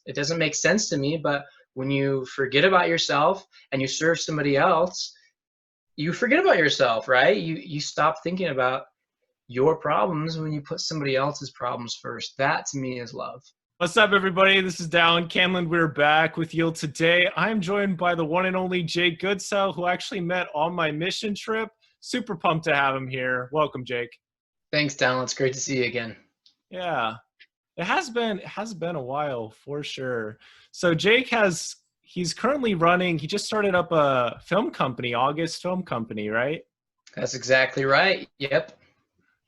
It doesn't make sense to me, but when you forget about yourself and you serve somebody else, you forget about yourself, right? You stop thinking about your problems when you put somebody else's problems first. That to me is love. What's up, everybody? This is Dallin, Candland. We're back with Y.I.E.L.D. today. I'm joined by the one and only Jake Goodsell, who actually met on my mission trip. Super pumped to have him here. Welcome, Jake. Thanks, Dallin. It's great to see you again. Yeah, it has been a while for sure. So Jake he's currently running. He just started up a film company, August Film Company, right? That's exactly right. Yep.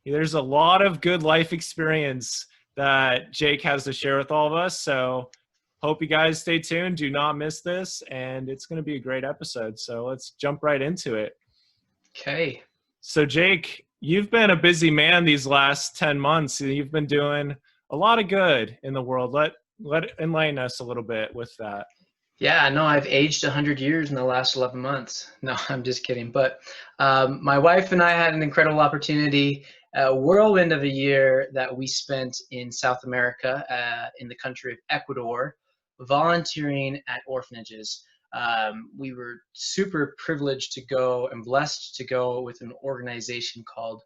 There's a lot of good life experience that Jake has to share with all of us. So hope you guys stay tuned. Do not miss this. And it's going to be a great episode. So let's jump right into it. Okay. So Jake, you've been a busy man these last 10 months. You've been doing a lot of good in the world. Let enlighten us a little bit with that. Yeah, no, I've aged 100 years in the last 11 months. No, I'm just kidding. But my wife and I had an incredible opportunity, a whirlwind of a year that we spent in South America, in the country of Ecuador, volunteering at orphanages. We were super privileged to go and blessed to go with an organization called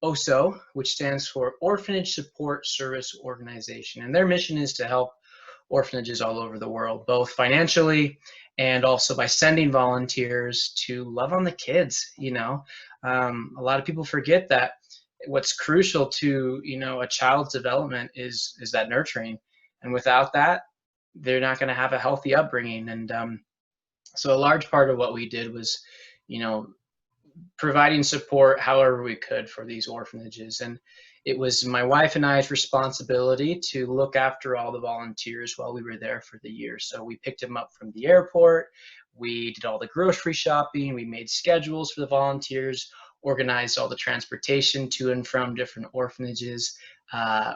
OSO, which stands for Orphanage Support Service Organization. And their mission is to help orphanages all over the world, both financially and also by sending volunteers to love on the kids. A lot of people forget that what's crucial to a child's development is that nurturing, and without that, they're not going to have a healthy upbringing. And so a large part of what we did was, providing support however we could for these orphanages. And it was my wife and I's responsibility to look after all the volunteers while we were there for the year. So we picked them up from the airport, we did all the grocery shopping, we made schedules for the volunteers, organized all the transportation to and from different orphanages.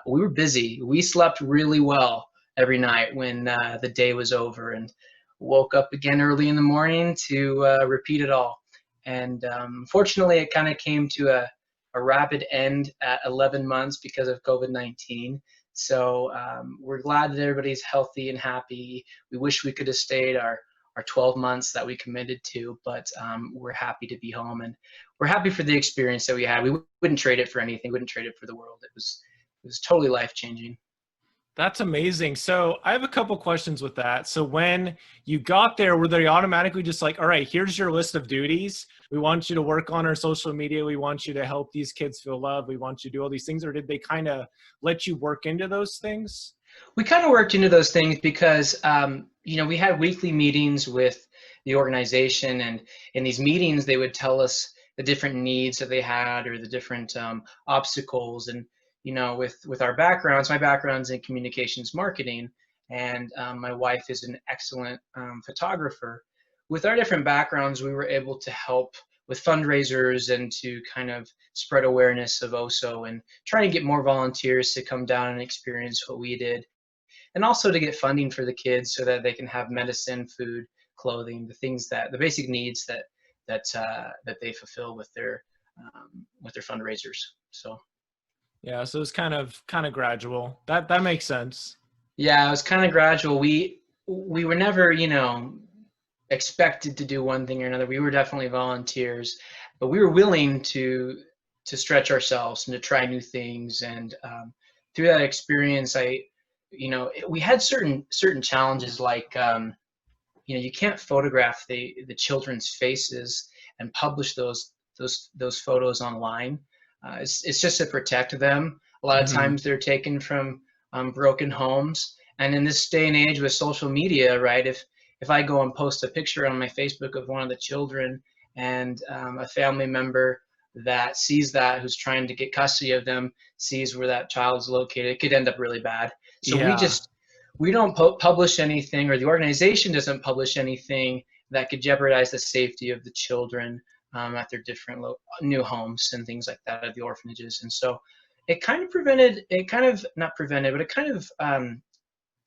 We were busy. We slept really well every night when the day was over, and woke up again early in the morning to repeat it all. And fortunately, it kind of came to a rapid end at 11 months because of COVID-19. So we're glad that everybody's healthy and happy. We wish we could have stayed our 12 months that we committed to, but we're happy to be home, and we're happy for the experience that we had. We wouldn't trade it for anything. Wouldn't trade it for the world. It was totally life-changing. That's amazing. So I have a couple questions with that. So when you got there, were they automatically just like, all right, here's your list of duties. We want you to work on our social media. We want you to help these kids feel love. We want you to do all these things. Or did they kind of let you work into those things? We kind of worked into those things because, we had weekly meetings with the organization, and in these meetings, they would tell us the different needs that they had or the different obstacles. And with our backgrounds, my background's in communications marketing, and my wife is an excellent photographer. With our different backgrounds, we were able to help with fundraisers and to kind of spread awareness of OSO and try to get more volunteers to come down and experience what we did, and also to get funding for the kids so that they can have medicine, food, clothing, the basic needs that they fulfill with their fundraisers. So. Yeah, so it's kind of gradual. That makes sense. Yeah, it was kind of gradual. We were never, expected to do one thing or another. We were definitely volunteers, but we were willing to stretch ourselves and to try new things. And through that experience, we had certain challenges, like you can't photograph the children's faces and publish those photos online. It's just to protect them. A lot of times they're taken from broken homes. And in this day and age with social media, right, if I go and post a picture on my Facebook of one of the children, and a family member that sees that, who's trying to get custody of them, sees where that child's located, it could end up really bad. So Yeah. we don't publish anything, or the organization doesn't publish anything that could jeopardize the safety of the children at their different new homes and things like that at the orphanages. And so it kind of not prevented, but it kind of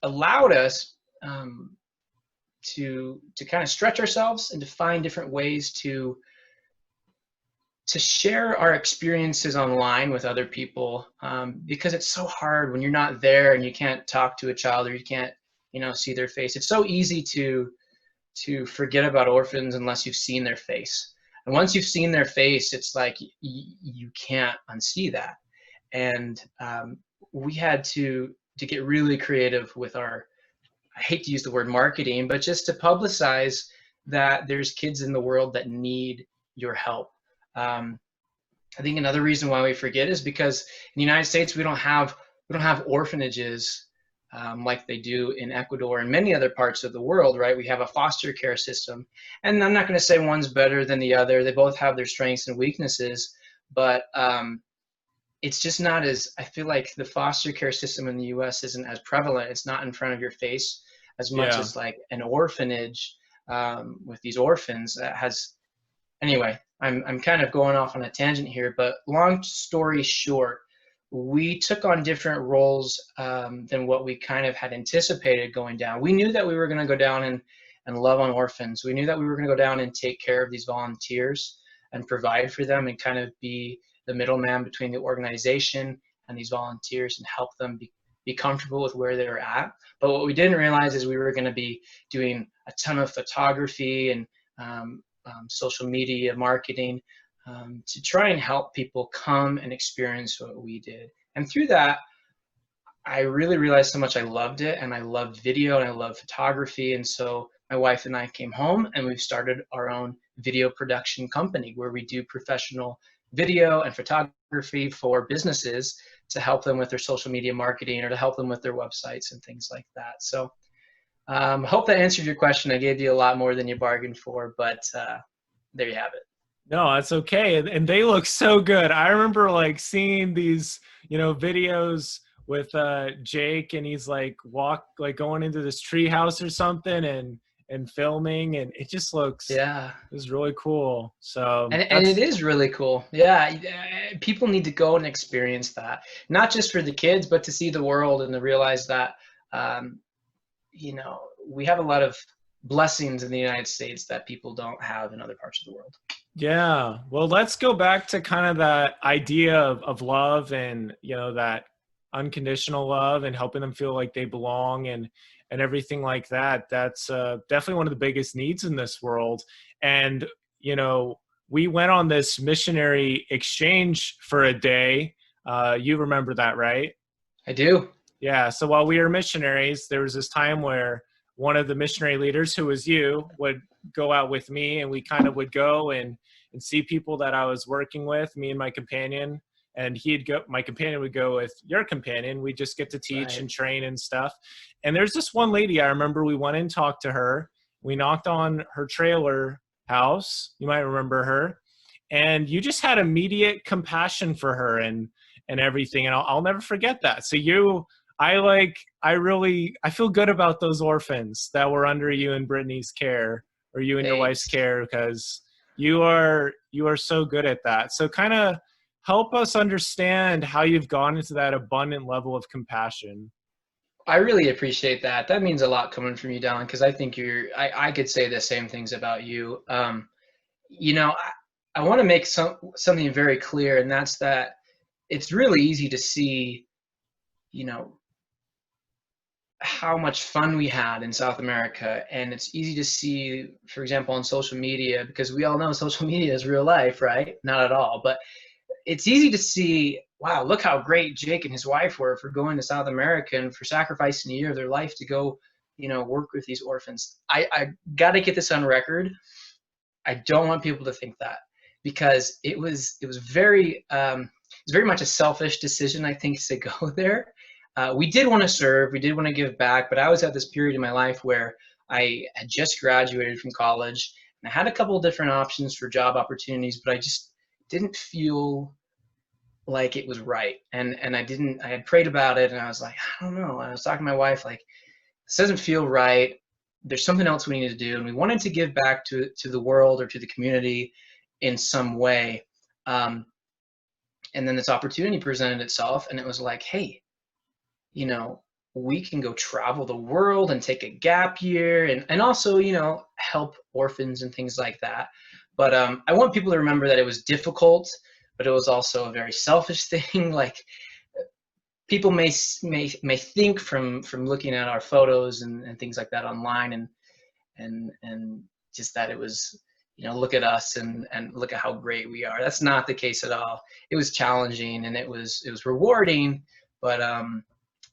allowed us to kind of stretch ourselves and to find different ways to share our experiences online with other people, because it's so hard when you're not there and you can't talk to a child, or you can't see their face. It's so easy to forget about orphans unless you've seen their face. And once you've seen their face, it's like you can't unsee that. And we had to get really creative with our, I hate to use the word marketing, but just to publicize that there's kids in the world that need your help. I think another reason why we forget is because in the United States we don't have orphanages like they do in Ecuador and many other parts of the world, right? We have a foster care system, and I'm not going to say one's better than the other. They both have their strengths and weaknesses, but it's just not as, I feel like the foster care system in the U.S. isn't as prevalent. It's not in front of your face as much Yeah. as like an orphanage with these orphans that has. Anyway, I'm kind of going off on a tangent here, but long story short, we took on different roles than what we kind of had anticipated going down. We knew that we were going to go down and love on orphans. We knew that we were going to go down and take care of these volunteers and provide for them and kind of be the middleman between the organization and these volunteers and help them be comfortable with where they're at. But what we didn't realize is we were going to be doing a ton of photography and social media marketing to try and help people come and experience what we did. And through that, I really realized how much I loved it, and I loved video and I loved photography. And so my wife and I came home and we've started our own video production company where we do professional video and photography for businesses to help them with their social media marketing or to help them with their websites and things like that. So hope that answered your question. I gave you a lot more than you bargained for, but there you have it. No, that's okay. And they look so good. I remember like seeing these, videos with Jake, and he's like going into this tree house or something and filming, and it just looks, Yeah. It was really cool. So And it is really cool. Yeah, people need to go and experience that, not just for the kids, but to see the world and to realize that we have a lot of blessings in the United States that people don't have in other parts of the world. Yeah. Well, let's go back to kind of that idea of love and, that unconditional love and helping them feel like they belong and everything like that. That's definitely one of the biggest needs in this world. And, we went on this missionary exchange for a day. You remember that, right? I do. Yeah. So while we were missionaries, there was this time where one of the missionary leaders, who was you, would go out with me, and we kind of would go and see people that I was working with, me and my companion, and my companion would go with your companion. We just get to teach Right. and train and stuff. And there's this one lady, I remember we went and talked to her. We knocked on her trailer house. You might remember her. And you just had immediate compassion for her and everything. And I'll never forget that. So I feel good about those orphans that were under you and Brittany's care, or you and your wife's care, because you are so good at that. So kind of help us understand how you've gone into that abundant level of compassion. I really appreciate that. That means a lot coming from you, Dallin, because I think I could say the same things about you. I want to make something very clear, and that's that it's really easy to see, how much fun we had in South America. And it's easy to see, for example, on social media, because we all know social media is real life, right? Not at all, but it's easy to see, wow, look how great Jake and his wife were for going to South America and for sacrificing a year of their life to go, work with these orphans. I got to get this on record. I don't want people to think that, because it was very much a selfish decision, I think, to go there. We did want to serve, we did want to give back, but I was at this period in my life where I had just graduated from college, and I had a couple of different options for job opportunities, but I just didn't feel like it was right. And I had prayed about it, and I was like, I don't know. And I was talking to my wife, like, this doesn't feel right. There's something else we need to do. And we wanted to give back to the world or to the community in some way. And then this opportunity presented itself, and it was like, hey, we can go travel the world and take a gap year and also, help orphans and things like that. But I want people to remember that it was difficult, but it was also a very selfish thing. Like, people may think from looking at our photos and things like that online, and just that it was, look at us and look at how great we are. That's not the case at all. It was challenging, and it was rewarding, but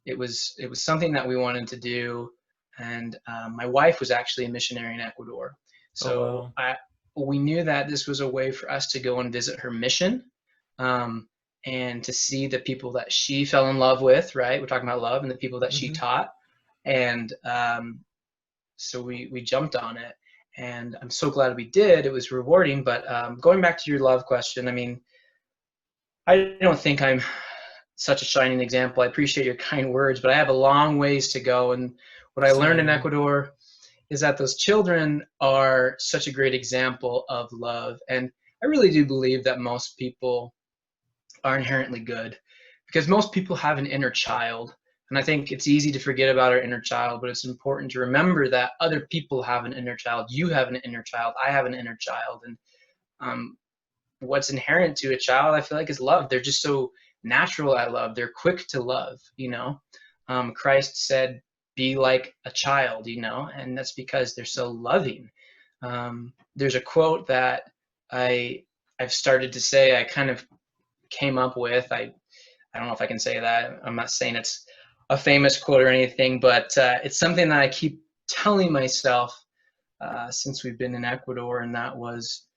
it was something that we wanted to do. And my wife was actually a missionary in Ecuador, Oh, so wow. we knew that this was a way for us to go and visit her mission, um, and to see the people that she fell in love with. Right, we're talking about love, and the people that she Hmm. taught. And so we jumped on it, and I'm so glad we did. It was rewarding. But going back to your love question, I mean, I don't think I'm such a shining example. I appreciate your kind words, but I have a long ways to go. And what I learned in Same. Ecuador is that those children are such a great example of love. And I really do believe that most people are inherently good, because most people have an inner child. And I think it's easy to forget about our inner child, but it's important to remember that other people have an inner child. You have an inner child. I have an inner child. And um, what's inherent to a child, I feel like, is love. They're just so natural at love. They're quick to love, Christ said, be like a child, and that's because they're so loving. There's a quote that I've started to say, I kind of came up with. I don't know if I can say that. I'm not saying it's a famous quote or anything, but it's something that I keep telling myself since we've been in Ecuador, and that was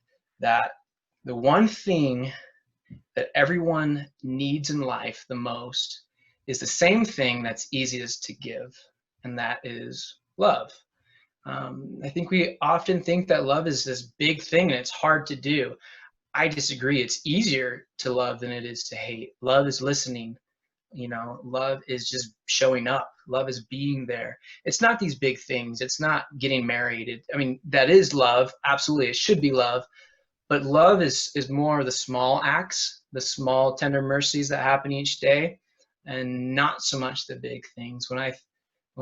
that the one thing that everyone needs in life the most is the same thing that's easiest to give, and that is love. I think we often think that love is this big thing and it's hard to do. I disagree. It's easier to love than it is to hate. Love is listening. Love is just showing up. Love is being there. It's not these big things. It's not getting married. I mean, that is love. Absolutely. It should be love. But love is more the small acts, the small tender mercies that happen each day, and not so much the big things. When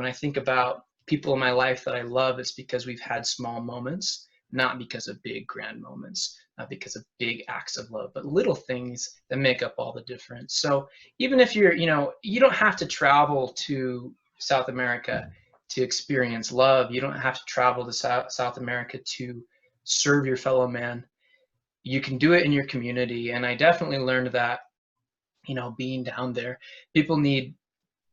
I think about people in my life that I love, it's because we've had small moments, not because of big grand moments, not because of big acts of love, but little things that make up all the difference. So even if you don't have to travel to South America to experience love. You don't have to travel to South America to serve your fellow man. You can do it in your community. And I definitely learned that, being down there, people need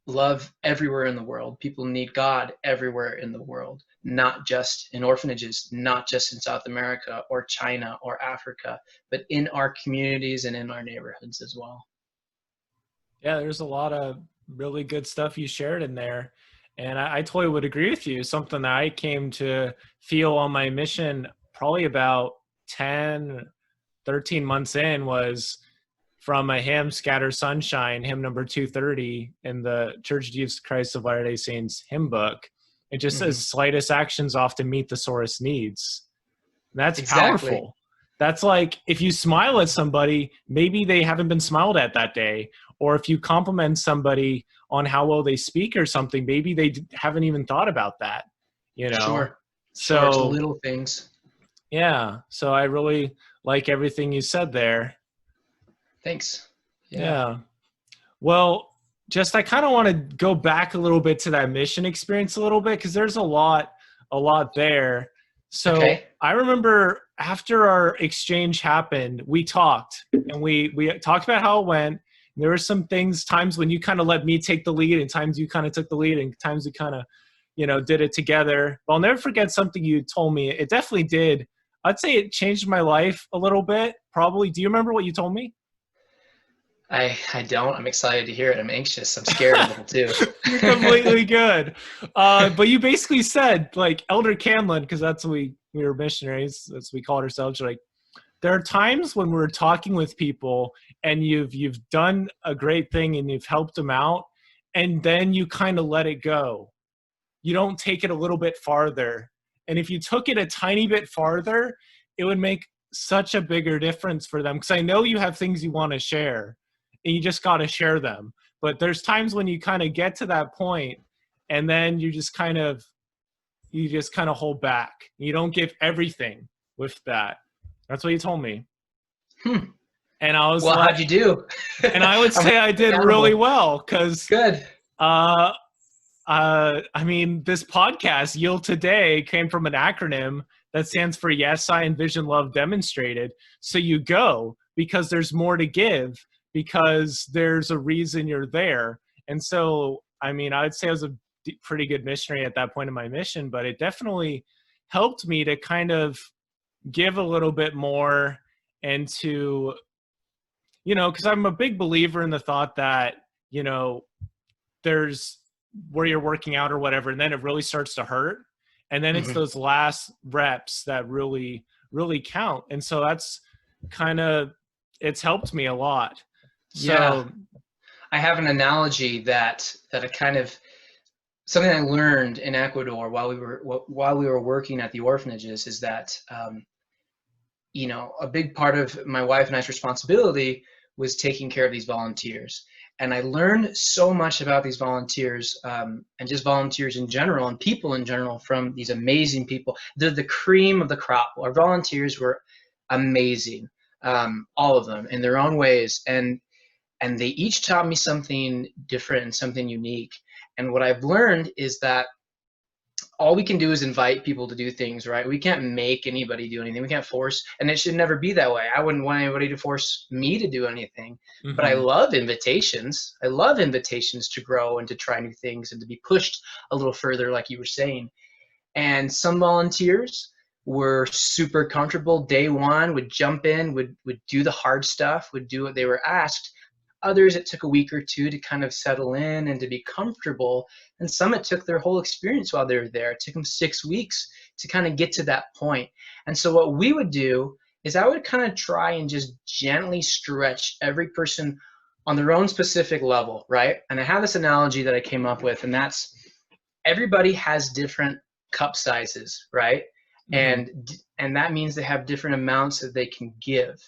love everywhere in the world. People need God everywhere in the world, not just in orphanages, not just in South America or China or Africa, but in our communities and in our neighborhoods as well. Yeah, there's a lot of really good stuff you shared in there. And I totally would agree with you. Something that I came to feel on my mission probably about 10, 13 months in was from a hymn, Scatter Sunshine, hymn number 230 in the Church of Jesus Christ of Latter-day Saints hymn book. It just says, Hmm. slightest actions often meet the sorest needs. And that's Exactly. powerful. That's like if you smile at somebody, maybe they haven't been smiled at that day. Or if you compliment somebody on how well they speak or something, maybe they haven't even thought about that, you know? Sure. Sure. It's So, little things. yeah. So I really like everything you said there. Thanks. Yeah. Yeah. Well, just I kind of want to go back a little bit to that mission experience a little bit because there's a lot there. So Okay. I remember after our exchange happened, we talked and we talked about how it went. There were some things, times when you kind of let me take the lead, and times you kind of took the lead, and times we kind of, did it together. But I'll never forget something you told me. It definitely did. I'd say it changed my life a little bit. Probably. Do you remember what you told me? I don't. I'm excited to hear it. I'm anxious. I'm scared a little too. You're completely good. But you basically said, like, Elder Candland, because that's what we were missionaries, that's what we called ourselves. You're like, there are times when we're talking with people and you've done a great thing and you've helped them out, and then you kind of let it go. You don't take it a little bit farther. And if you took it a tiny bit farther, it would make such a bigger difference for them. Because I know you have things you want to share and you just got to share them. But there's times when you kind of get to that point and then you just kind of hold back. You don't give everything with that. That's what you told me. Hmm. And I was Well, like, how'd you do? and I would I'm say I did really accountable. well because, Good. uh, I mean, this podcast, Yield Today, came from an acronym that stands for Yes, I Envision Love Demonstrated. So you go because there's more to give, because there's a reason you're there. And so, I mean, I would say I was a pretty good missionary at that point in my mission, but it definitely helped me to kind of give a little bit more and to, you know, because I'm a big believer in the thought that, you know, there's where you're working out or whatever, and then it really starts to hurt. And then it's Hmm. those last reps that really, really count. And so that's kind of, it's helped me a lot. Yeah, So, I have an analogy that I kind of something I learned in Ecuador while we were working at the orphanages is that a big part of my wife and I's responsibility was taking care of these volunteers. And I learned so much about these volunteers and just volunteers in general and people in general from these amazing people. They're the cream of the crop. Our volunteers were amazing, all of them in their own ways. And they each taught me something different and something unique. And what I've learned is that all we can do is invite people to do things, right? We can't make anybody do anything. We can't force, and it should never be that way. I wouldn't want anybody to force me to do anything. But I mhm. love invitations. I love invitations to grow and to try new things and to be pushed a little further, like you were saying. And some volunteers were super comfortable day one, would jump in, would do the hard stuff, would do what they were asked. Others, it took a week or two to kind of settle in and to be comfortable. And some, it took their whole experience while they were there. It took them 6 weeks to kind of get to that point. And so what we would do is I would kind of try and just gently stretch every person on their own specific level, right? And I have this analogy that I came up with, and that's everybody has different cup sizes, right? Mhm. And and that means they have different amounts that they can give.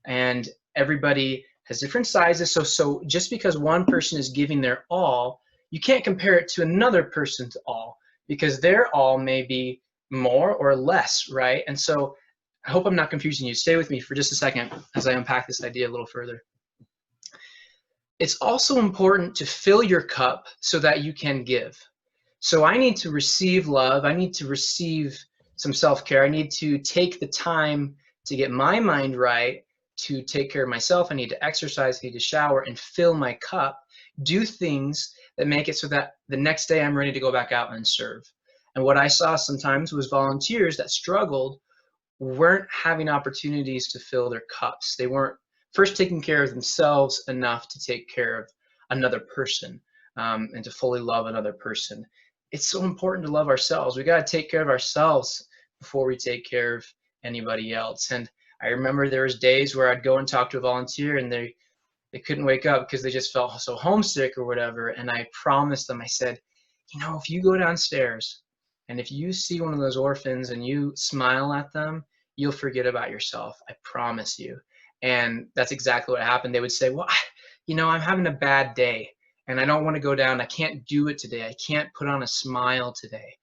And everybody has different sizes. So just because one person is giving their all, you can't compare it to another person's all because their all may be more or less, right? And so I hope I'm not confusing you. Stay with me for just a second as I unpack this idea a little further. It's also important to fill your cup so that you can give. So I need to receive love. I need to receive some self-care. I need to take the time to get my mind right, to take care of myself. I need to exercise, I need to shower and fill my cup, do things that make it so that the next day I'm ready to go back out and serve. And what I saw sometimes was volunteers that struggled weren't having opportunities to fill their cups. They weren't first taking care of themselves enough to take care of another person and to fully love another person. It's so important to love ourselves. We got to take care of ourselves before we take care of anybody else. And I remember there was days where I'd go and talk to a volunteer and they couldn't wake up because they just felt so homesick or whatever. And I promised them, I said, if you go downstairs and if you see one of those orphans and you smile at them, you'll forget about yourself. I promise you. And that's exactly what happened. They would say, well, I'm having a bad day and I don't want to go down. I can't do it today. I can't put on a smile today.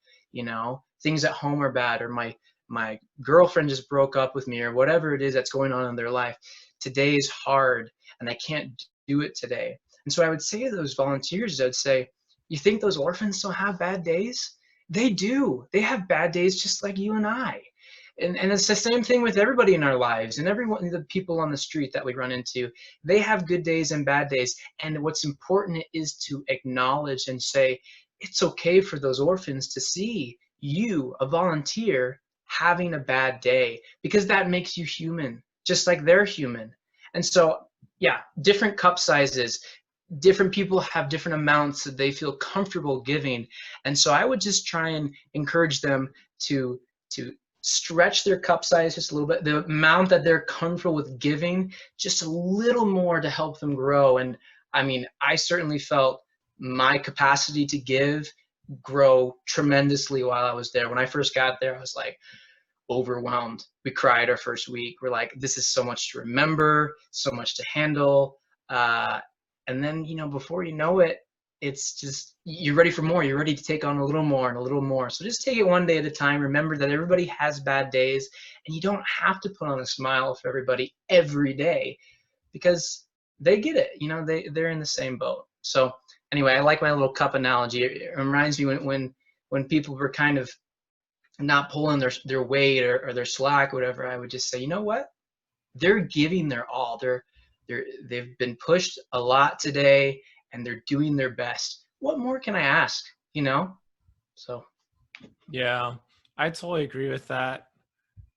Things at home are bad, or my girlfriend just broke up with me, or whatever it is that's going on in their life. Today is hard and I can't do it today. And so I would say to those volunteers, I'd say, you think those orphans don't have bad days? They do. They have bad days just like you and I. And it's the same thing with everybody in our lives and everyone, the people on the street that we run into. They have good days and bad days. And what's important is to acknowledge and say, it's okay for those orphans to see you, a volunteer, having a bad day, because that makes you human, just like they're human. And so, yeah, different cup sizes, different people have different amounts that they feel comfortable giving. And so I would just try and encourage them to stretch their cup size just a little bit, the amount that they're comfortable with giving, just a little more to help them grow. And I mean, I certainly felt my capacity to give grow tremendously while I was there. When I first got there, I was like overwhelmed. We cried our first week. We're like, this is so much to remember, so much to handle. And then, before you know it, it's just, you're ready for more. You're ready to take on a little more and a little more. So just take it one day at a time. Remember that everybody has bad days and you don't have to put on a smile for everybody every day. because they get it. They're in the same boat. So anyway, I like my little cup analogy. It reminds me when people were kind of not pulling their weight or their slack or whatever, I would just say, you know what? They're giving their all. They've been pushed a lot today, and they're doing their best. What more can I ask? So Yeah, I totally agree with that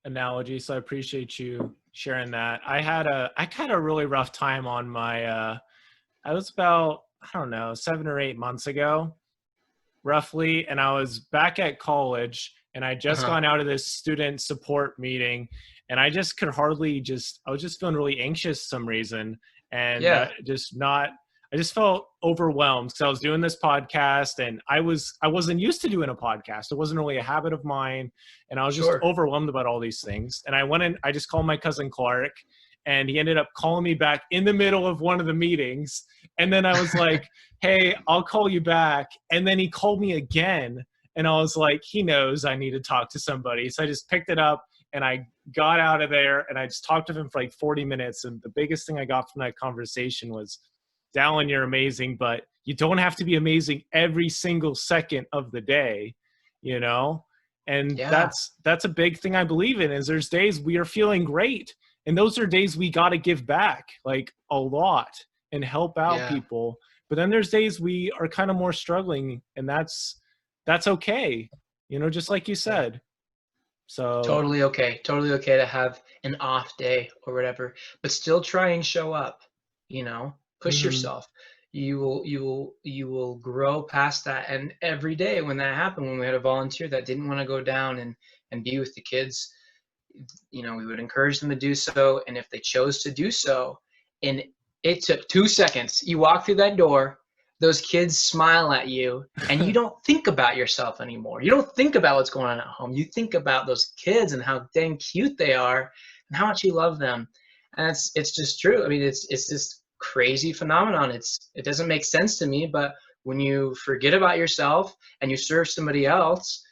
analogy. So I appreciate you sharing that. I had a really rough time on my, I was about, I don't know, 7 or 8 months ago, roughly. And I was back at college and I just gone out of this student support meeting, and I just could hardly I was just feeling really anxious for some reason. And yeah, I just felt overwhelmed because I was doing this podcast and I wasn't used to doing a podcast. It wasn't really a habit of mine. And I was just sure. overwhelmed about all these things. And I just called my cousin Clark, and he ended up calling me back in the middle of one of the meetings. And then I was like, hey, I'll call you back. And then he called me again. And I was like, he knows I need to talk to somebody. So I just picked it up and I got out of there and I just talked to him for like 40 minutes. And the biggest thing I got from that conversation was, Dallin, you're amazing, but you don't have to be amazing every single second of the day, And Yeah, that's a big thing I believe in, is there's days we are feeling great. And those are days we got to give back like a lot and help out yeah. people. But then there's days we are kind of more struggling, and that's okay, just like you Yeah. said. So Totally okay. Totally okay to have an off day or whatever, but still try and show up, push mhm. yourself. You will grow past that. And every day when that happened, when we had a volunteer that didn't want to go down and be with the kids, we would encourage them to do so. And if they chose to do so, and it took 2 seconds, you walk through that door, those kids smile at you, and you don't think about yourself anymore. You don't think about what's going on at home. You think about those kids and how dang cute they are and how much you love them. And it's just true. I mean, it's this crazy phenomenon. It doesn't make sense to me, but when you forget about yourself and you serve somebody else,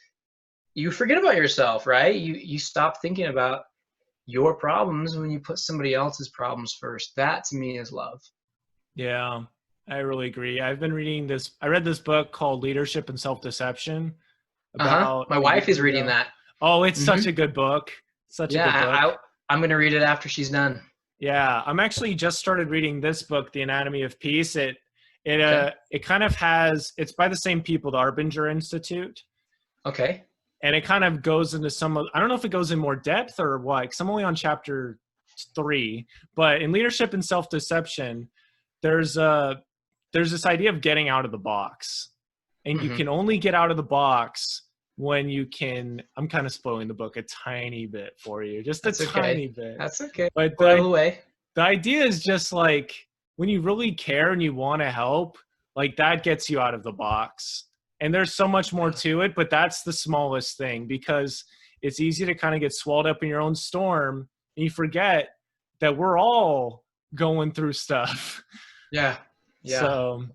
you forget about yourself, right? You stop thinking about your problems when you put somebody else's problems first. That to me is love. Yeah, I really agree. I read this book called Leadership and Self-Deception about My a wife year is reading ago. that. Oh, it's hmm such a good book. Such a Yeah, good book. I'm gonna read it after she's done. Yeah, I'm actually just started reading this book, The Anatomy of Peace. Okay. It kind of it's by the same people, the Arbinger Institute. Okay. And it kind of goes into I don't know if it goes in more depth or what, because I'm only on chapter 3, but in Leadership and Self-Deception, there's this idea of getting out of the box. And you hmm can only get out of the box when I'm kind of spoiling the book a tiny bit for you, just a That's okay. tiny bit. That's okay. But Spoil away. the idea is just like, when you really care and you want to help, like that gets you out of the box. And there's so much more Yeah. to it, but that's the smallest thing, because it's easy to kind of get swallowed up in your own storm and you forget that we're all going through stuff. Yeah. Yeah. So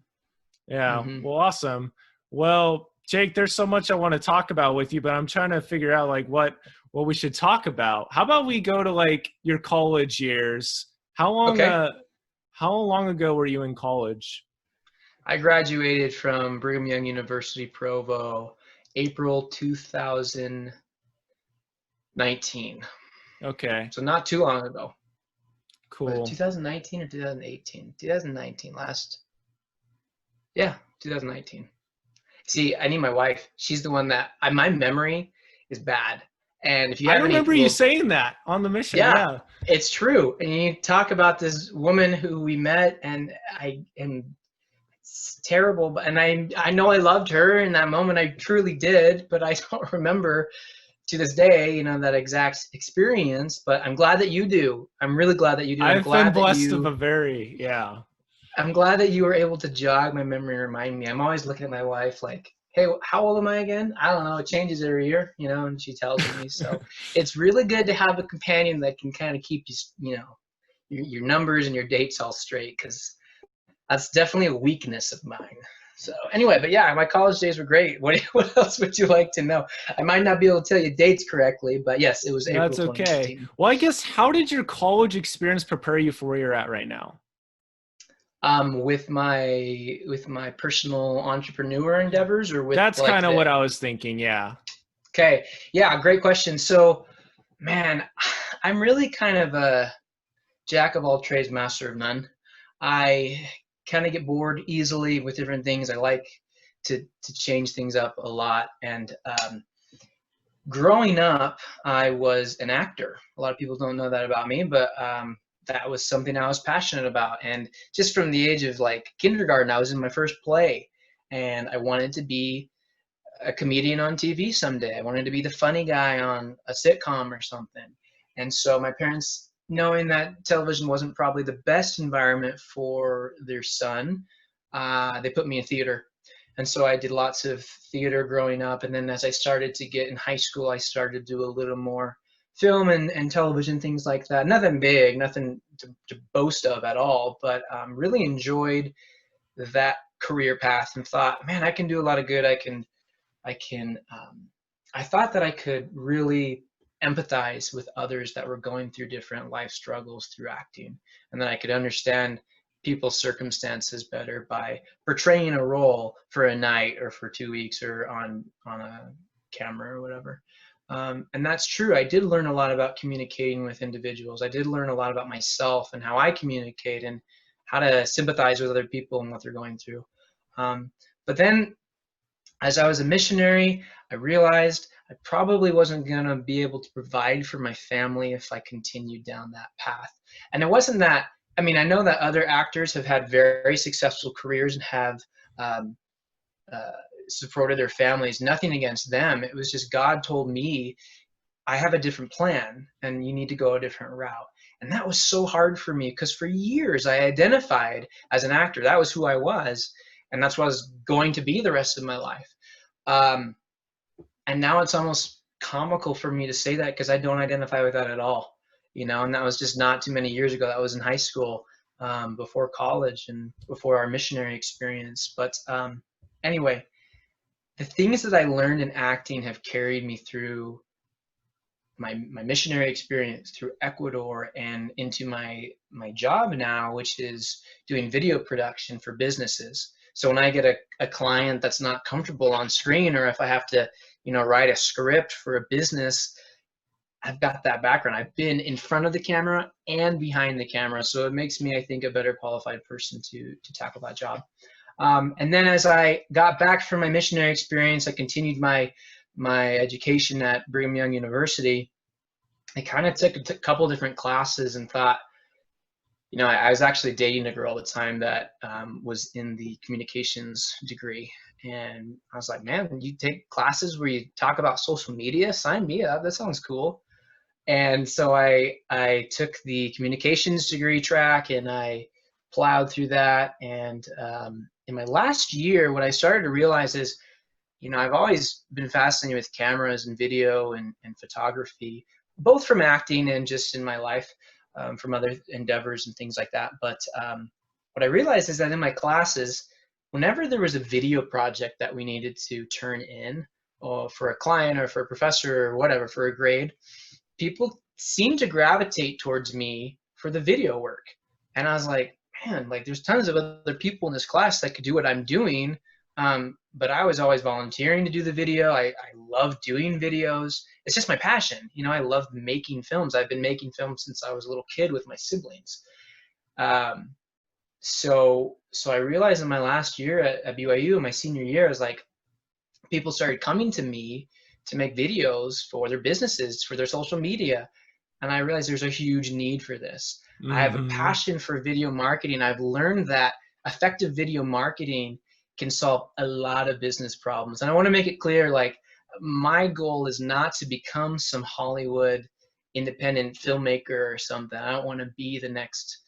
yeah, hmm well, awesome. Well, Jake, there's so much I want to talk about with you, but I'm trying to figure out like what we should talk about. How about we go to like your college years? Okay. How long ago were you in college? I graduated from Brigham Young University, Provo, April 2019. Okay, So not too long ago. Was it cool. 2019 or 2018? 2019 last. Yeah, 2019. See, I need my wife. She's the one that my memory is bad. And if you I have any remember you little, saying that on the mission. yeah, Yeah. it's true. And you talk about this woman who we met, and I am it's terrible. And I know I loved her in that moment. I truly did, but I don't remember to this day, that exact experience. But I'm glad that you do. I'm really glad that you do. I've been blessed of a very, yeah. I'm glad that you were able to jog my memory and remind me. I'm always looking at my wife like, hey, how old am I again? I don't know. It changes every year, and she tells me. So it's really good to have a companion that can kind of keep you, your numbers and your dates all straight, because that's definitely a weakness of mine. So anyway, but yeah, my college days were great. What else would you like to know? I might not be able to tell you dates correctly, but yes, it was April That's okay. 2019. Well, I guess, how did your college experience prepare you for where you're at right now? With my personal entrepreneur endeavors, or with That's like kind of the. what I was thinking. Yeah. Okay, yeah, great question. So, man, I'm really kind of a jack of all trades, master of none. I kind of get bored easily with different things. I like to change things up a lot. And growing up, I was an actor. A lot of people don't know that about me, but that was something I was passionate about. And just from the age of like kindergarten, I was in my first play, and I wanted to be a comedian on TV someday. I wanted to be the funny guy on a sitcom or something. And so my parents, knowing that television wasn't probably the best environment for their son, they put me in theater. And so I did lots of theater growing up. And then as I started to get in high school, I started to do a little more film and television, things like that. Nothing big, nothing to boast of at all, but really enjoyed that career path and thought, man, I can do a lot of good. I thought that I could really empathize with others that were going through different life struggles through acting, and that I could understand people's circumstances better by portraying a role for a night or for 2 weeks or on a camera or whatever. And that's true. I did learn a lot about communicating with individuals. I did learn a lot about myself and how I communicate and how to sympathize with other people and what they're going through. But then as I was a missionary, I realized I probably wasn't going to be able to provide for my family if I continued down that path. And it wasn't that, I mean, I know that other actors have had very successful careers and have um, uh, supported their families. Nothing against them. It was just God told me, I have a different plan and you need to go a different route. And that was so hard for me because for years I identified as an actor. That was who I was. And that's what I was going to be the rest of my life. Um, and now it's almost comical for me to say that because I don't identify with that at all, and that was just not too many years ago. That was in high school, before college and before our missionary experience. But anyway, the things that I learned in acting have carried me through my missionary experience, through Ecuador, and into my job now, which is doing video production for businesses. So when I get a client that's not comfortable on screen, or if I have to, write a script for a business, I've got that background. I've been in front of the camera and behind the camera, so it makes me, I think, a better qualified person to tackle that job. And then as I got back from my missionary experience, I continued my education at Brigham Young University. I kind of took a couple different classes and thought, I was actually dating a girl at the time that was in the communications degree. And I was like, man, you take classes where you talk about social media? Sign me up. That sounds cool. And so I took the communications degree track and I plowed through that. And in my last year, what I started to realize is, I've always been fascinated with cameras and video and photography, both from acting and just in my life, from other endeavors and things like that. But what I realized is that in my classes, whenever there was a video project that we needed to turn in, or for a client or for a professor or whatever, for a grade, people seemed to gravitate towards me for the video work. And I was like, man, like there's tons of other people in this class that could do what I'm doing. But I was always volunteering to do the video. I love doing videos. It's just my passion. I love making films. I've been making films since I was a little kid with my siblings. So I realized in my last year at BYU, my senior year, I was like, people started coming to me to make videos for their businesses, for their social media. And I realized there's a huge need for this. I have a Mm-hmm. passion for video marketing. I've learned that effective video marketing can solve a lot of business problems. And I want to make it clear, like, my goal is not to become some Hollywood independent filmmaker or something. I don't want to be the next,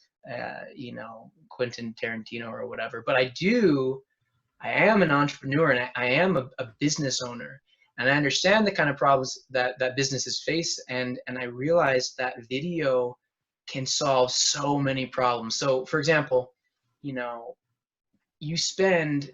Quentin Tarantino or whatever. But I am an entrepreneur and I am a business owner. And I understand the kind of problems that businesses face. And I realized that video can solve so many problems. So, for example, you know, you spend,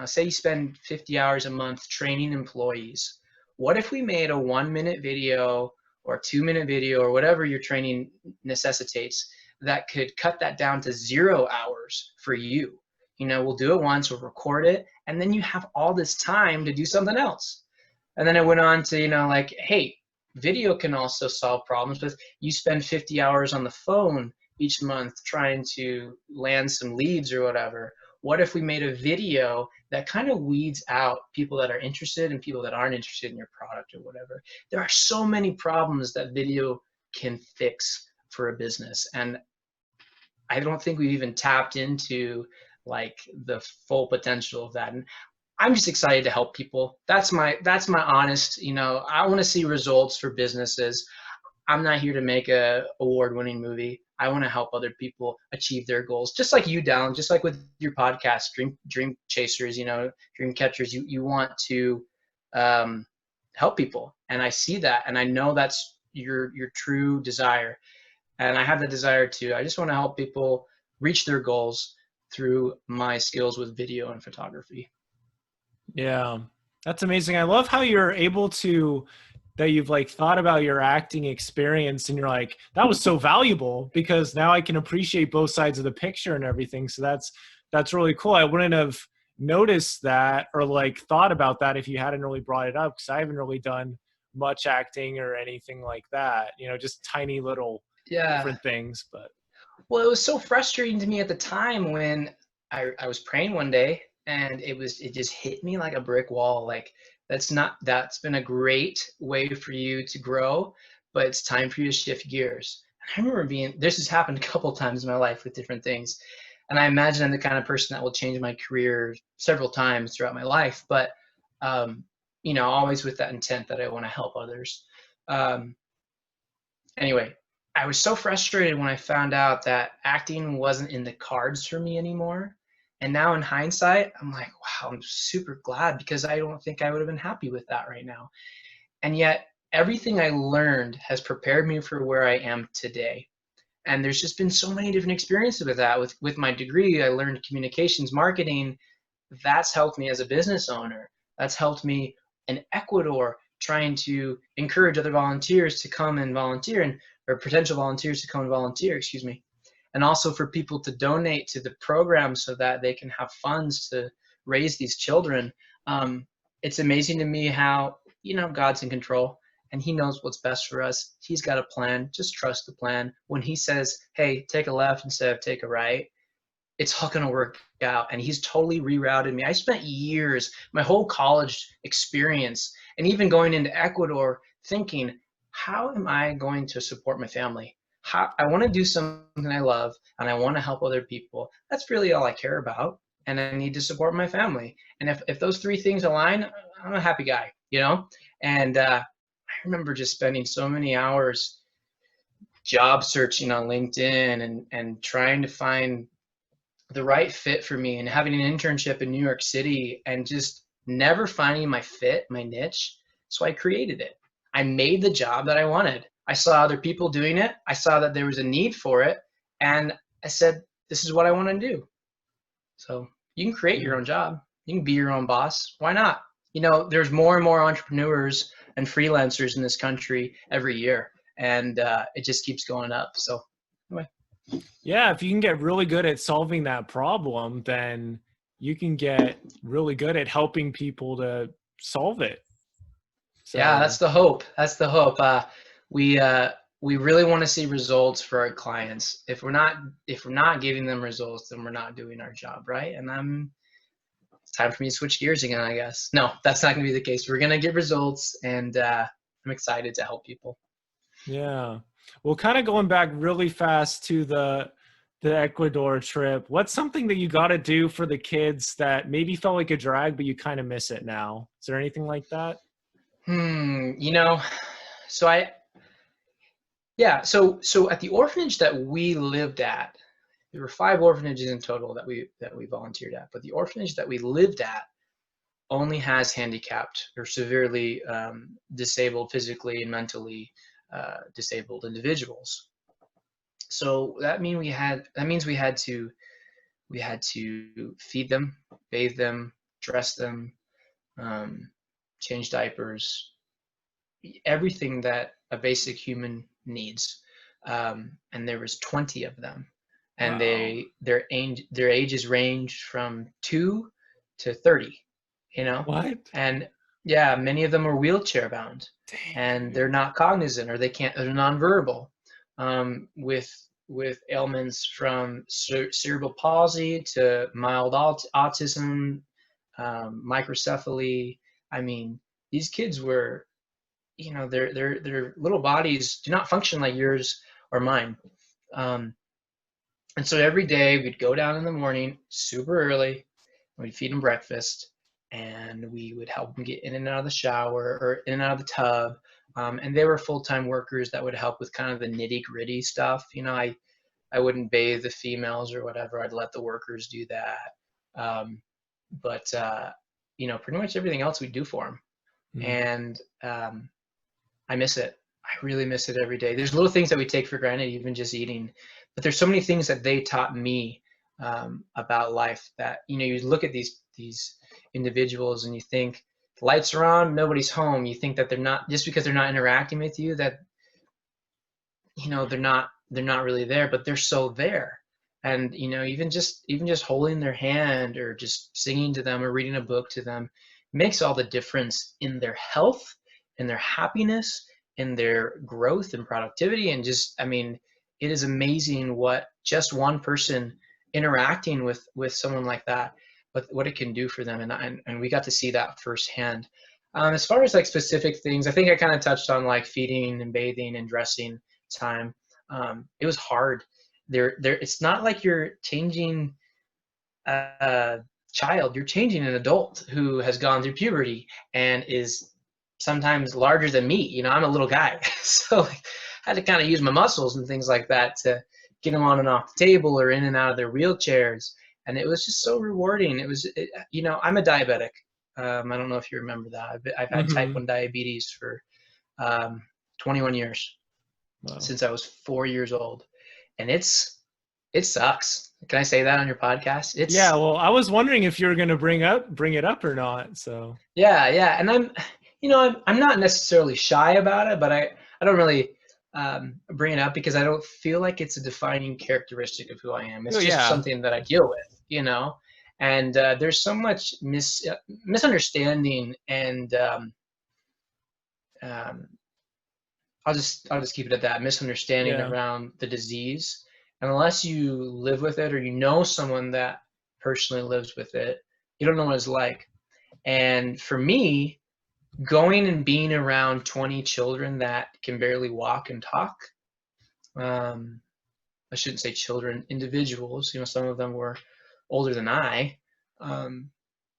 say you spend 50 hours a month training employees. What if we made a 1-minute video or a 2-minute video or whatever your training necessitates that could cut that down to 0 hours for you? We'll do it once, we'll record it, and then you have all this time to do something else. And then it went on to, like, hey, video can also solve problems, but you spend 50 hours on the phone each month trying to land some leads or whatever. What if we made a video that kind of weeds out people that are interested and people that aren't interested in your product or whatever? There are so many problems that video can fix for a business. And I don't think we've even tapped into like the full potential of that. And I'm just excited to help people. That's my honest, I want to see results for businesses. I'm not here to make a award-winning movie. I want to help other people achieve their goals, just like you, Dallin, just like with your podcast, Dream Chasers, Dream Catchers. You want to help people, and I see that, and I know that's your true desire, and I have that desire too. I just want to help people reach their goals through my skills with video and photography. Yeah, that's amazing. I love how you're able to, that you've like thought about your acting experience and you're like, that was so valuable because now I can appreciate both sides of the picture and everything. So that's really cool. I wouldn't have noticed that or like thought about that if you hadn't really brought it up, because I haven't really done much acting or anything like that, just tiny little different things. But well, it was so frustrating to me at the time when I was praying one day and it just hit me like a brick wall. Like, that's been a great way for you to grow, but it's time for you to shift gears. And I remember this has happened a couple times in my life with different things. And I imagine I'm the kind of person that will change my career several times throughout my life, but, always with that intent that I want to help others. Anyway, I was so frustrated when I found out that acting wasn't in the cards for me anymore. And now in hindsight, I'm like, wow, I'm super glad, because I don't think I would have been happy with that right now. And yet everything I learned has prepared me for where I am today. And there's just been so many different experiences with that. With my degree, I learned communications marketing. That's helped me as a business owner. That's helped me in Ecuador, trying to encourage other volunteers to come and volunteer, or potential volunteers to come and volunteer, excuse me. And also for people to donate to the program so that they can have funds to raise these children. It's amazing to me how, God's in control and he knows what's best for us. He's got a plan. Just trust the plan. When he says, hey, take a left instead of take a right, it's all going to work out. And he's totally rerouted me. I spent years, my whole college experience, and even going into Ecuador, thinking, how am I going to support my family? I want to do something I love, and I want to help other people. That's really all I care about. And I need to support my family. And if those three things align, I'm a happy guy, And I remember just spending so many hours job searching on LinkedIn and trying to find the right fit for me, and having an internship in New York City and just never finding my fit, my niche. So I created it. I made the job that I wanted. I saw other people doing it. I saw that there was a need for it. And I said, this is what I want to do. So you can create your own job. You can be your own boss. Why not? There's more and more entrepreneurs and freelancers in this country every year. And it just keeps going up. So anyway. Yeah, if you can get really good at solving that problem, then you can get really good at helping people to solve it. So, yeah, that's the hope. That's the hope. We really want to see results for our clients. If we're not giving them results, then we're not doing our job, right? And it's time for me to switch gears again, I guess. No, that's not going to be the case. We're going to get results, and I'm excited to help people. Yeah. Well, kind of going back really fast to the Ecuador trip, what's something that you got to do for the kids that maybe felt like a drag, but you kind of miss it now? Is there anything like that? So at the orphanage that we lived at, there were 5 orphanages in total that we volunteered at, but the orphanage that we lived at only has handicapped or severely disabled, physically and mentally disabled individuals. So that means we had to We had to feed them, bathe them, dress them, um, change diapers, everything that a basic human needs. And there was 20 of them, and Wow. their ages ranged from 2 to 30, you know, What? and yeah, many of them are wheelchair bound, Dang, and they're dude. not cognizant, or they're nonverbal, with ailments from cerebral palsy to mild autism, microcephaly. I mean, these kids were, their little bodies do not function like yours or mine. Um, and so every day we'd go down in the morning super early, we'd feed them breakfast, and we would help them get in and out of the shower or in and out of the tub. And they were full-time workers that would help with kind of the nitty-gritty stuff. I wouldn't bathe the females or whatever. I'd let the workers do that. Um, but pretty much everything else we do for them. Mm. And I miss it. I really miss it every day. There's little things that we take for granted, even just eating, but there's so many things that they taught me about life that, you look at these individuals and you think the lights are on, nobody's home. You think that they're not, just because they're not interacting with you, that they're not really there, but they're so there. And even just holding their hand or just singing to them or reading a book to them makes all the difference in their health, in their happiness, in their growth and productivity. And just, I mean, it is amazing what just one person interacting with someone like that, what it can do for them. And we got to see that firsthand. As far as like specific things, I think I kind of touched on like feeding and bathing and dressing time. It was hard. It's not like you're changing a child. You're changing an adult who has gone through puberty and is sometimes larger than me. I'm a little guy, so I had to kind of use my muscles and things like that to get them on and off the table or in and out of their wheelchairs. And it was just so rewarding. I'm a diabetic. I don't know if you remember that. I've had type Hmm. 1 diabetes for 21 years, Wow. since I was 4 years old, and it sucks. Can I say that on your podcast? Yeah, It's well, I was wondering if you were going to bring it up or not. So, Yeah, yeah, and I'm not necessarily shy about it, but I don't really bring it up because I don't feel like it's a defining characteristic of who I am. It's oh just yeah, something that I deal with. And there's so much misunderstanding, and um, I'll just keep it at that, misunderstanding yeah. around the disease. And unless you live with it or you know someone that personally lives with it, you don't know what it's like. And for me, going and being around 20 children that can barely walk and talk, um, I shouldn't say children, individuals, some of them were older than I, um,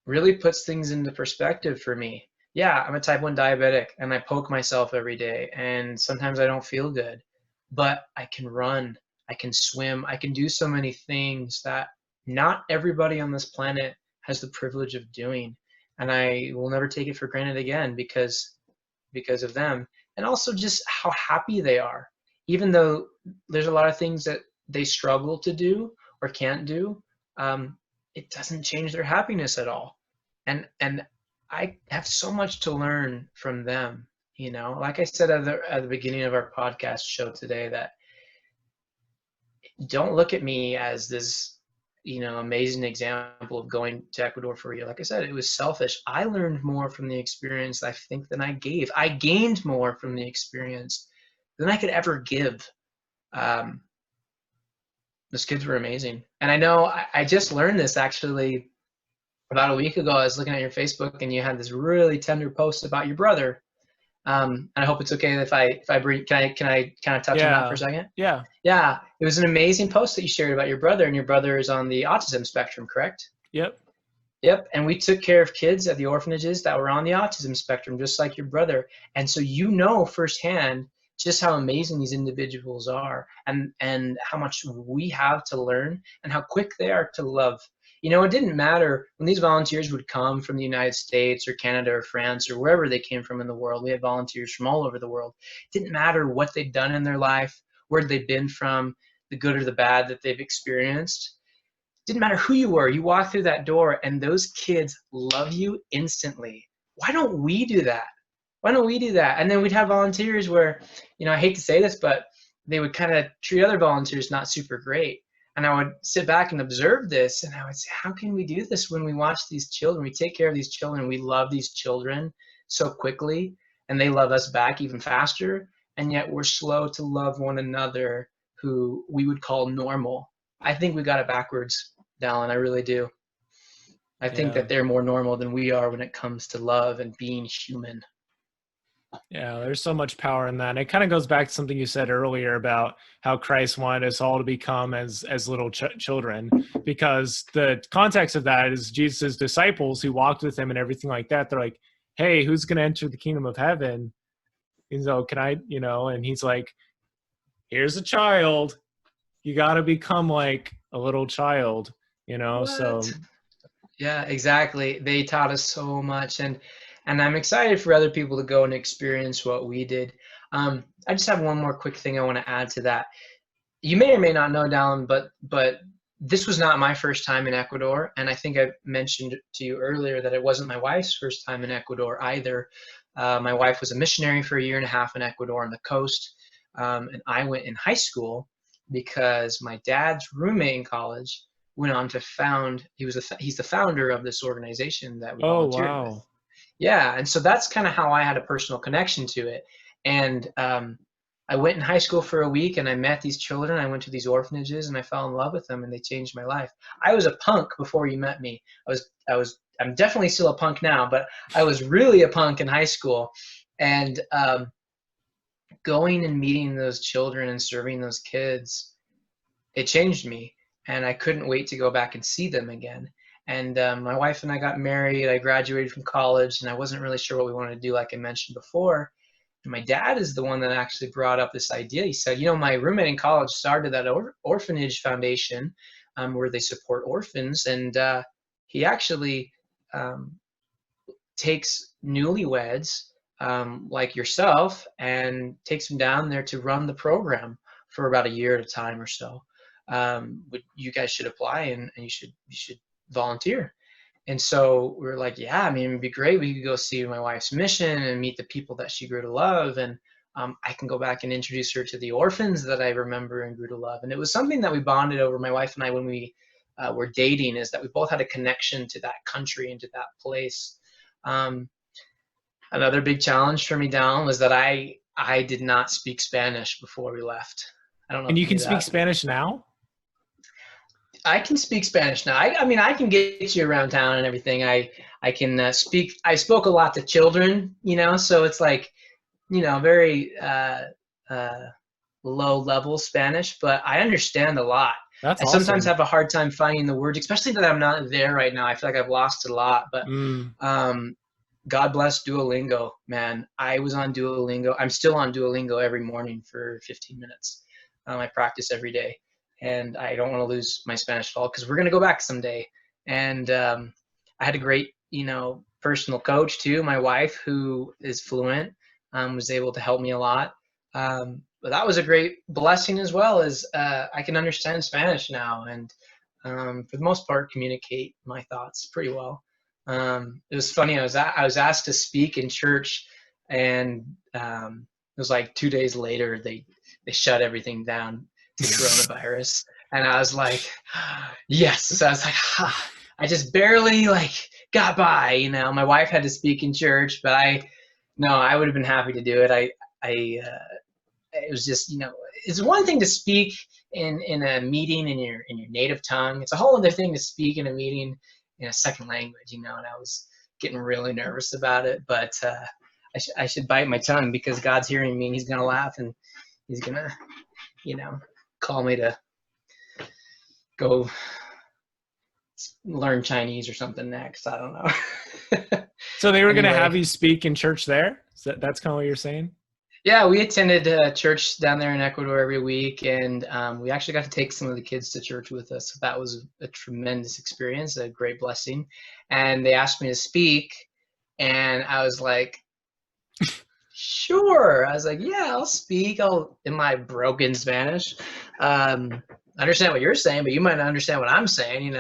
really puts things into perspective for me. Yeah, I'm a type 1 diabetic and I poke myself every day, and sometimes I don't feel good, but I can run, I can swim, I can do so many things that not everybody on this planet has the privilege of doing. And I will never take it for granted again because of them. And also just how happy they are, even though there's a lot of things that they struggle to do or can't do. It doesn't change their happiness at all. And I have so much to learn from them. Like I said at the beginning of our podcast show today, that don't look at me as this amazing example of going to Ecuador for a year. Like I said, it was selfish. I learned more from the experience, I think, than I gave. I gained more from the experience than I could ever give. um, those kids were amazing. And I know I just learned this actually about a week ago. I was looking at your Facebook and you had this really tender post about your brother. And I hope it's okay if I bring, can I kind of touch on that for a Yeah. second? Yeah. Yeah, it was an amazing post that you shared about your brother, and your brother is on the autism spectrum, correct? Yep. Yep, and we took care of kids at the orphanages that were on the autism spectrum, just like your brother. And so firsthand just how amazing these individuals are, and how much we have to learn, and how quick they are to love. It didn't matter when these volunteers would come from the United States or Canada or France or wherever they came from in the world. We had volunteers from all over the world. It didn't matter what they'd done in their life, where they'd been from, the good or the bad that they've experienced. didn't matter who you were. You walked through that door and those kids love you instantly. Why don't we do that? Why don't we do that? And then we'd have volunteers where, I hate to say this, but they would kind of treat other volunteers not super great. And I would sit back and observe this, and I would say, how can we do this when we watch these children? We take care of these children. We love these children so quickly, and they love us back even faster. And yet we're slow to love one another who we would call normal. I think we got it backwards, Dallin. I really do. I think Yeah. that they're more normal than we are when it comes to love and being human. Yeah, there's so much power in that. And it kind of goes back to something you said earlier about how Christ wanted us all to become as little children, because the context of that is Jesus' disciples who walked with him and everything like that. They're like, hey, who's going to enter the kingdom of heaven? And so can I, and he's like, here's a child. You got to become like a little child, What? so. Yeah, exactly. They taught us so much, and I'm excited for other people to go and experience what we did. I just have one more quick thing I want to add to that. You may or may not know, Dallin, but this was not my first time in Ecuador, and I think I mentioned to you earlier that it wasn't my wife's first time in Ecuador either. My wife was a missionary for 1.5 years in Ecuador on the coast, and I went in high school because my dad's roommate in college went on to found. He's the founder of this organization that we Oh, volunteered with. wow. Yeah, and so that's kind of how I had a personal connection to it. And I went in high school for a week and I met these children. I went to these orphanages and I fell in love with them and they changed my life. I was a punk before you met me. I'm definitely still a punk now, but I was really a punk in high school. And going and meeting those children and serving those kids, it changed me. And I couldn't wait to go back and see them again. And my wife and I got married. I graduated from college and I wasn't really sure what we wanted to do, like I mentioned before. And my dad is the one that actually brought up this idea. He said, my roommate in college started that orphanage foundation where they support orphans. And he actually takes newlyweds like yourself and takes them down there to run the program for about 1 year at a time or so. But you guys should apply and you should volunteer. And so we were like, yeah, I mean, it'd be great. We could go see my wife's mission and meet the people that she grew to love. And I can go back and introduce her to the orphans that I remember and grew to love. And it was something that we bonded over, my wife and I, when we were dating, is that we both had a connection to that country and to that place. Another big challenge for me, Dallin, was that I did not speak Spanish before we left. I don't know. And if you can knew speak that. Spanish now? I can speak Spanish now. I mean, I can get you around town and everything. I can speak. I spoke a lot to children, so it's like, very low level Spanish, but I understand a lot. That's I sometimes awesome. have a hard time finding the words, especially that I'm not there right now. I feel like I've lost a lot, but God bless Duolingo, man. I was on Duolingo. I'm still on Duolingo every morning for 15 minutes. I practice every day. And I don't want to lose my Spanish at all because we're going to go back someday. And I had a great, personal coach too. My wife, who is fluent, was able to help me a lot. But that was a great blessing as well, as I can understand Spanish now and for the most part communicate my thoughts pretty well. It was funny. I was asked to speak in church, and it was like 2 days later they shut everything down to coronavirus, and I was like, yes. So I was like, I just barely got by. My wife had to speak in church, but I would have been happy to do it. It was just, it's one thing to speak in a meeting in your native tongue. It's a whole other thing to speak in a meeting in a second language, and I was getting really nervous about it, but I should bite my tongue because God's hearing me and he's going to laugh and he's going to, call me to go learn Chinese or something next. I don't know. So they were going to Anyway. have you speak in church there? That's kind of what you're saying? Yeah, we attended church down there in Ecuador every week, and we actually got to take some of the kids to church with us. So that was a tremendous experience, a great blessing. And they asked me to speak, and I was like, sure. I was like, yeah, I'll speak. In my broken Spanish. I understand what you're saying, but you might not understand what I'm saying,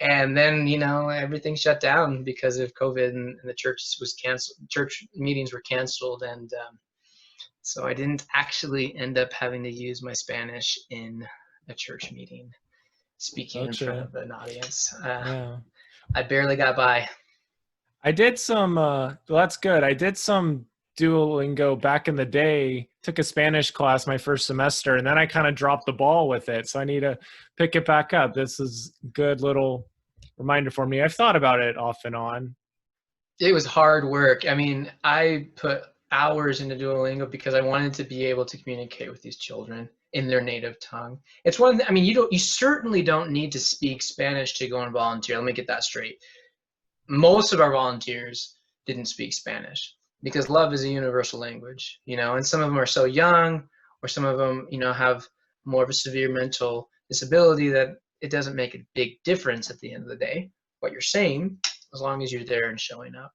and then, everything shut down because of COVID, and the church was canceled. Church meetings were canceled. And so I didn't actually end up having to use my Spanish in a church meeting, speaking in front Gotcha. of an audience. Yeah. I barely got by. I did some, well, that's good. I did some Duolingo back in the day, took a Spanish class my first semester, and then I kind of dropped the ball with it. So I need to pick it back up. This is a good little reminder for me. I've thought about it off and on. It was hard work. I mean, I put hours into Duolingo because I wanted to be able to communicate with these children in their native tongue. It's one, I mean, you certainly don't need to speak Spanish to go and volunteer. Let me get that straight. Most of our volunteers didn't speak Spanish because love is a universal language, and some of them are so young, or some of them, have more of a severe mental disability that it doesn't make a big difference at the end of the day, what you're saying, as long as you're there and showing up.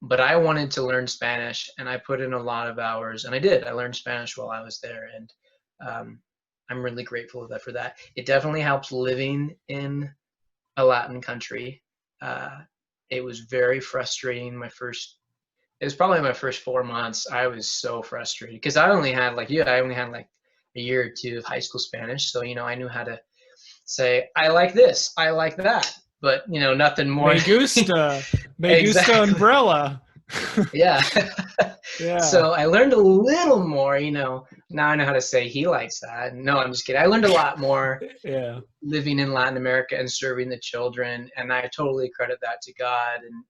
But I wanted to learn Spanish, and I put in a lot of hours, and I did. I learned Spanish while I was there, and I'm really grateful for that. It definitely helps living in a Latin country. It was very frustrating. It was probably my first 4 months. I was so frustrated because I only had like a year or two of high school Spanish. So, I knew how to say, I like this, I like that, but, nothing more. Me gusta, me gusta Exactly. umbrella. Yeah. Yeah. So I learned a little more, now I know how to say he likes that. No, I'm just kidding. I learned a lot more Yeah. living in Latin America and serving the children, and I totally credit that to God. And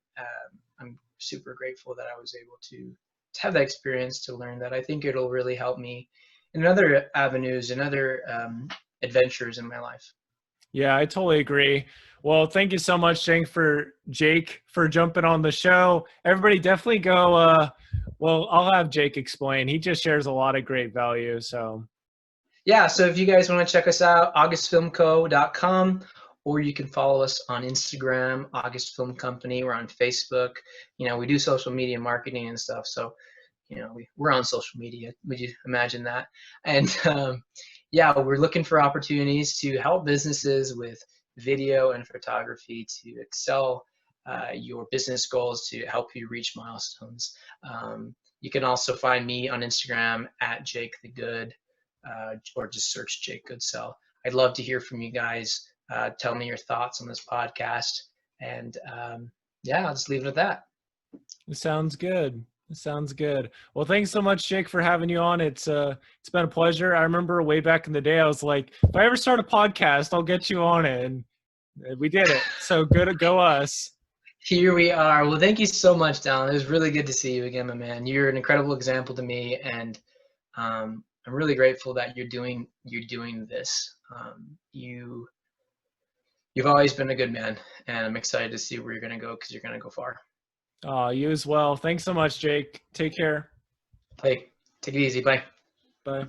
I'm super grateful that I was able to have that experience, to learn that. I think it'll really help me in other avenues and other adventures in my life. Yeah, I totally agree. Well, thank you so much, Jake, for jumping on the show. Everybody definitely go, well, I'll have Jake explain. He just shares a lot of great value. So Yeah, so if you guys want to check us out, augustfilmco.com, or you can follow us on Instagram, August Film Company. We're on Facebook. We do social media marketing and stuff. So, we're on social media. Would you imagine that? And yeah, we're looking for opportunities to help businesses with video and photography to excel your business goals, to help you reach milestones. You can also find me on Instagram at Jake the Good. Or just search Jake Goodsell. I'd love to hear from you guys. Tell me your thoughts on this podcast. And yeah, I'll just leave it at that. it sounds good. It sounds good. Well, thanks so much, Jake, for having you on. It's been a pleasure. I remember way back in the day, I was like, if I ever start a podcast, I'll get you on it. And we did it. So good to go us. Here we are. Well, thank you so much, Dallin. It was really good to see you again, my man. You're an incredible example to me, and I'm really grateful that you're doing this. You've always been a good man, and I'm excited to see where you're going to go, because you're going to go far. You as well. Thanks so much, Jake. Take care. Hey, take it easy. Bye. Bye.